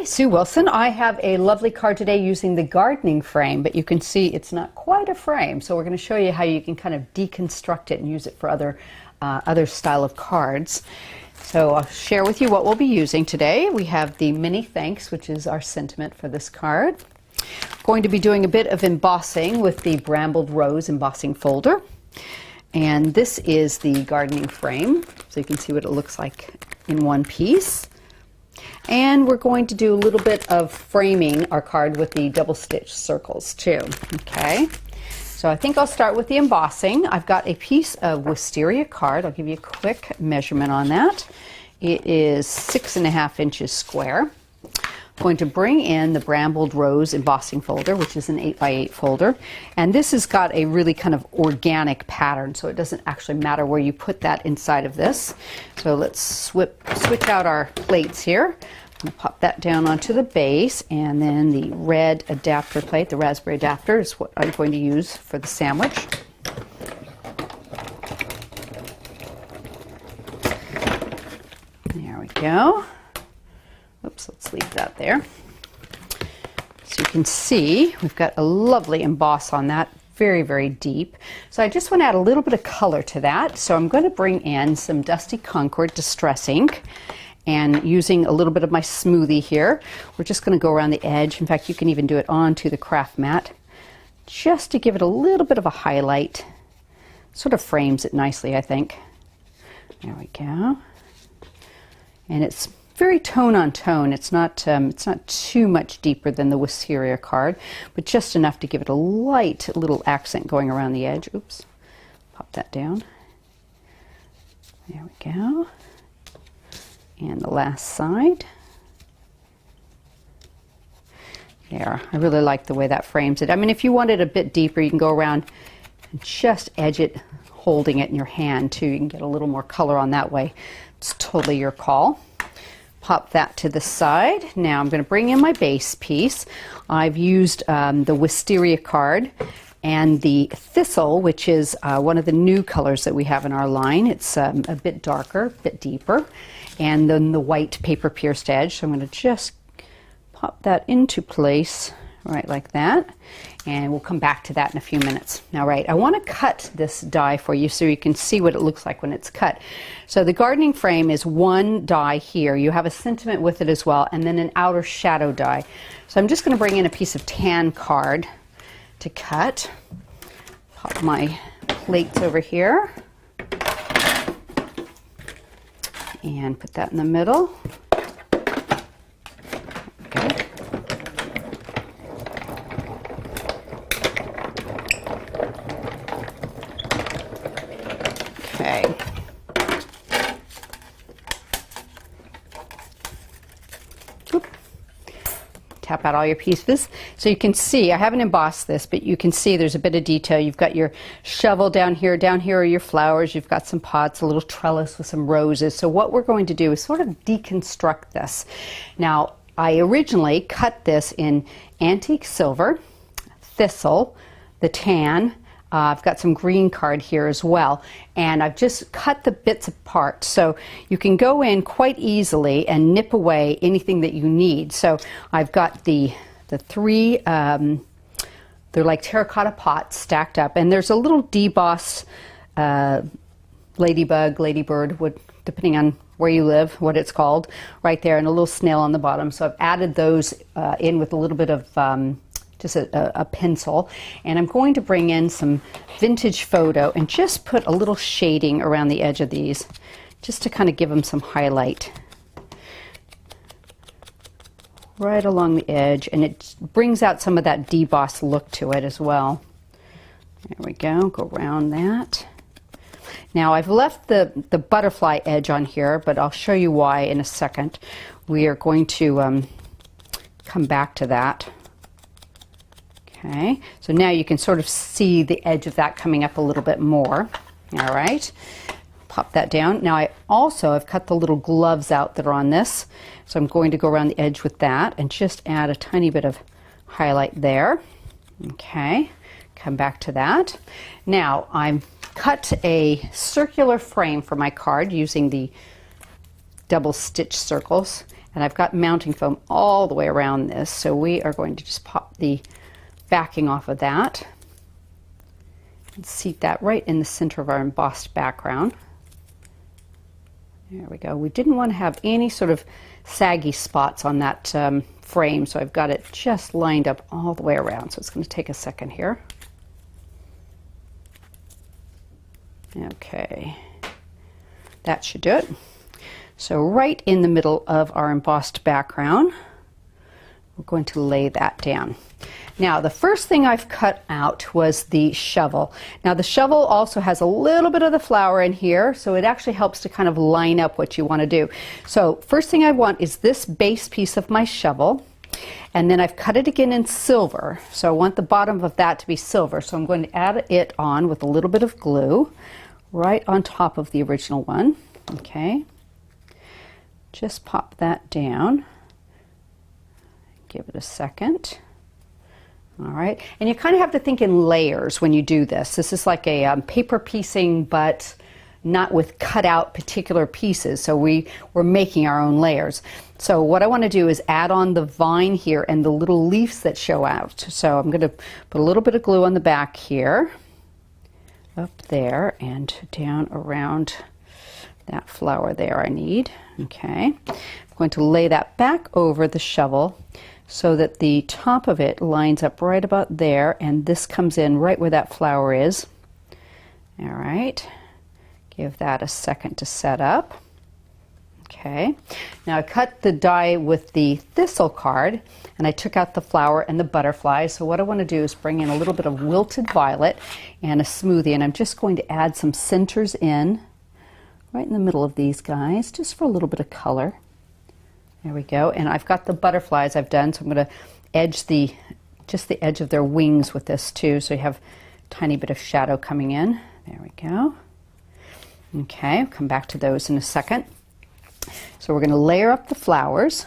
Hi, Sue Wilson. I have a lovely card today using the gardening frame, but you can see it's not quite a frame. So we're going to show you how you can kind of deconstruct it and use it for other style of cards. So I'll share with you what we'll be using today. We have the Many Thanks, which is our sentiment for this card. Going to be doing a bit of embossing with the Brambled Rose embossing folder. And this is the gardening frame, so you can see what it looks like in one piece. And we're going to do a little bit of framing our card with the double stitch circles too. Okay, so I think I'll start with the embossing. I've got a piece of wisteria card. I'll give you a quick measurement on that. It is 6.5 inches square. I'm going to bring in the Brambled Rose embossing folder, which is an 8x8 folder. And this has got a really kind of organic pattern, so it doesn't actually matter where you put that inside of this. So let's switch out our plates here. I'm going to pop that down onto the base, and then the red adapter plate, the raspberry adapter, is what I'm going to use for the sandwich. There we go. Oops, let's leave that there. So you can see we've got a lovely emboss on that, very, very deep. So I just want to add a little bit of color to that. So I'm going to bring in some Dusty Concord Distress ink, and using a little bit of my smoothie here, we're just going to go around the edge. In fact, you can even do it onto the craft mat, just to give it a little bit of a highlight. Sort of frames it nicely, I think. There we go. And it's very tone on tone. It's not too much deeper than the wisteria card, but just enough to give it a light little accent going around the edge. Oops, pop that down. There we go. And the last side. There, I really like the way that frames it. I mean, if you want it a bit deeper, you can go around and just edge it, holding it in your hand too. You can get a little more color on that way. It's totally your call. Pop that to the side. Now I'm going to bring in my base piece. I've used the wisteria card and the thistle, which is one of the new colors that we have in our line. It's a bit darker, a bit deeper. And then the white paper pierced edge. So I'm going to just pop that into place right like that. And we'll come back to that in a few minutes. Now, right, I want to cut this die for you so you can see what it looks like when it's cut. So the gardening frame is one die here. You have a sentiment with it as well, and then an outer shadow die. So I'm just going to bring in a piece of tan card to cut. Pop my plates over here. And put that in the middle. Okay. Okay. Oop. Tap out all your pieces. So you can see, I haven't embossed this, but you can see there's a bit of detail. You've got your shovel down here are your flowers, you've got some pots, a little trellis with some roses. So what we're going to do is sort of deconstruct this. Now, I originally cut this in antique silver, thistle, the tan, I've got some green card here as well, and I've just cut the bits apart so you can go in quite easily and nip away anything that you need. So I've got the three, they're like terracotta pots stacked up, and there's a little deboss ladybug, ladybird, depending on where you live, what it's called, right there, and a little snail on the bottom. So I've added those in with a little bit of just a pencil, and I'm going to bring in some vintage photo and just put a little shading around the edge of these, just to kind of give them some highlight right along the edge, and it brings out some of that deboss look to it as well. There we go, go around that. Now I've left the butterfly edge on here, but I'll show you why in a second. We are going to come back to that. Okay, so now you can sort of see the edge of that coming up a little bit more. All right, pop that down. Now I also have cut the little gloves out that are on this, so I'm going to go around the edge with that and just add a tiny bit of highlight there. Okay, come back to that. Now I've cut a circular frame for my card using the double stitch circles, And I've got mounting foam all the way around this, so we are going to just pop the backing off of that and seat that right in the center of our embossed background. There we go. We didn't want to have any sort of saggy spots on that frame, so I've got it just lined up all the way around. So it's going to take a second here. Okay, that should do it. So right in the middle of our embossed background, we're going to lay that down. Now, the first thing I've cut out was the shovel. Now, the shovel also has a little bit of the flower in here, so it actually helps to kind of line up what you want to do. So first thing I want is this base piece of my shovel, and then I've cut it again in silver. So I want the bottom of that to be silver, so I'm going to add it on with a little bit of glue right on top of the original one. Okay, just pop that down. Give it a second. All right, and you kind of have to think in layers when you do this. This is like a paper piecing, but not with cut out particular pieces. So we're making our own layers. So what I want to do is add on the vine here and the little leaves that show out. So I'm going to put a little bit of glue on the back here, up there, and down around that flower there I need. Okay, I'm going to lay that back over the shovel so that the top of it lines up right about there, and this comes in right where that flower is. All right, give that a second to set up. Okay, now I cut the die with the thistle card, and I took out the flower and the butterfly. So what I want to do is bring in a little bit of wilted violet and a smoothie, and I'm just going to add some centers in right in the middle of these guys, just for a little bit of color. There we go, and I've got the butterflies I've done, so I'm going to edge just the edge of their wings with this too, so you have a tiny bit of shadow coming in. There we go. Okay, I'll come back to those in a second. So we're going to layer up the flowers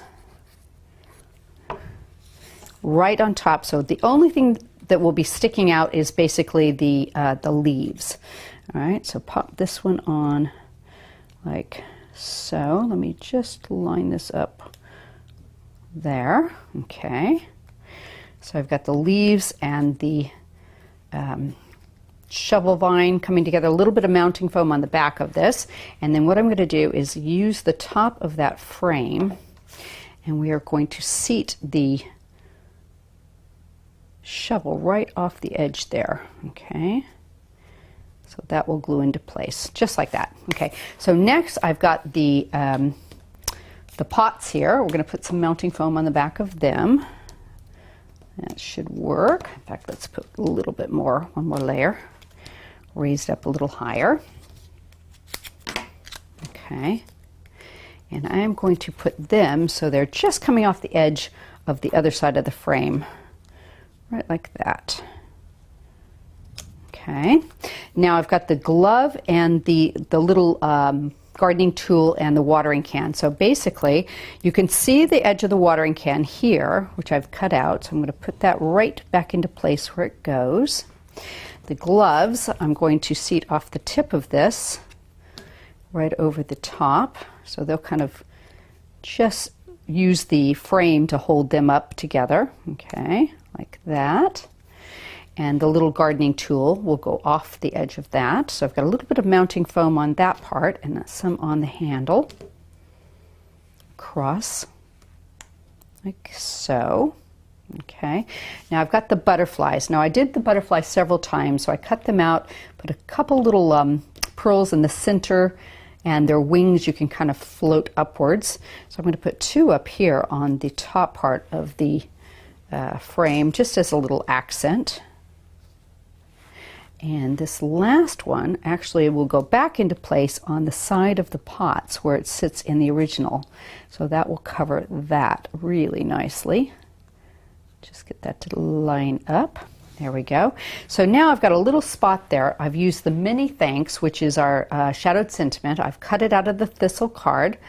right on top. So the only thing that will be sticking out is basically the leaves. All right, so pop this one on like so. Let me just line this up there. Okay, so I've got the leaves and the shovel vine coming together, a little bit of mounting foam on the back of this, and then what I'm going to do is use the top of that frame, and we are going to seat the shovel right off the edge there. Okay, so that will glue into place just like that. Okay, so next I've got the pots here. We're going to put some mounting foam on the back of them. That should work. In fact, let's put a little bit more, one more layer, raised up a little higher. Okay, and I am going to put them so they're just coming off the edge of the other side of the frame, right like that. Okay, now I've got the glove and the little gardening tool and the watering can. So basically, you can see the edge of the watering can here, which I've cut out. So I'm going to put that right back into place where it goes. The gloves, I'm going to seat off the tip of this right over the top. So they'll kind of just use the frame to hold them up together. Okay, like that. And the little gardening tool will go off the edge of that. So I've got a little bit of mounting foam on that part and some on the handle. Across, like so. Okay, now I've got the butterflies. Now I did the butterflies several times, so I cut them out, put a couple little pearls in the center, and their wings you can kind of float upwards. So I'm going to put two up here on the top part of the frame, just as a little accent. And this last one actually will go back into place on the side of the pots where it sits in the original. So that will cover that really nicely. Just get that to line up. There we go. So now I've got a little spot there. I've used the Mini Thanks, which is our shadowed sentiment. I've cut it out of the thistle card.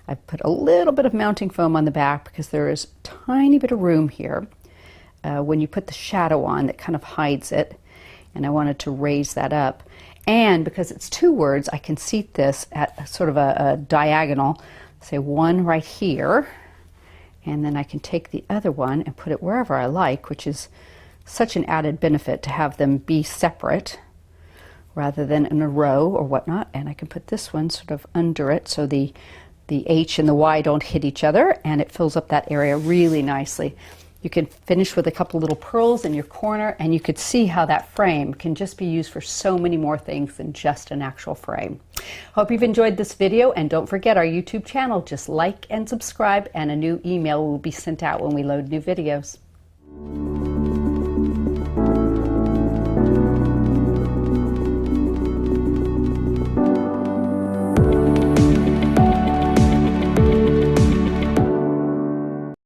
I've put a little bit of mounting foam on the back because there is a tiny bit of room here when you put the shadow on that kind of hides it. And I wanted to raise that up. And because it's two words, I can seat this at sort of a diagonal, say one right here. And then I can take the other one and put it wherever I like, which is such an added benefit to have them be separate rather than in a row or whatnot. And I can put this one sort of under it so the H and the Y don't hit each other, and it fills up that area really nicely. You can finish with a couple little pearls in your corner, and you could see how that frame can just be used for so many more things than just an actual frame. Hope you've enjoyed this video, and don't forget our YouTube channel. Just like and subscribe, and a new email will be sent out when we load new videos.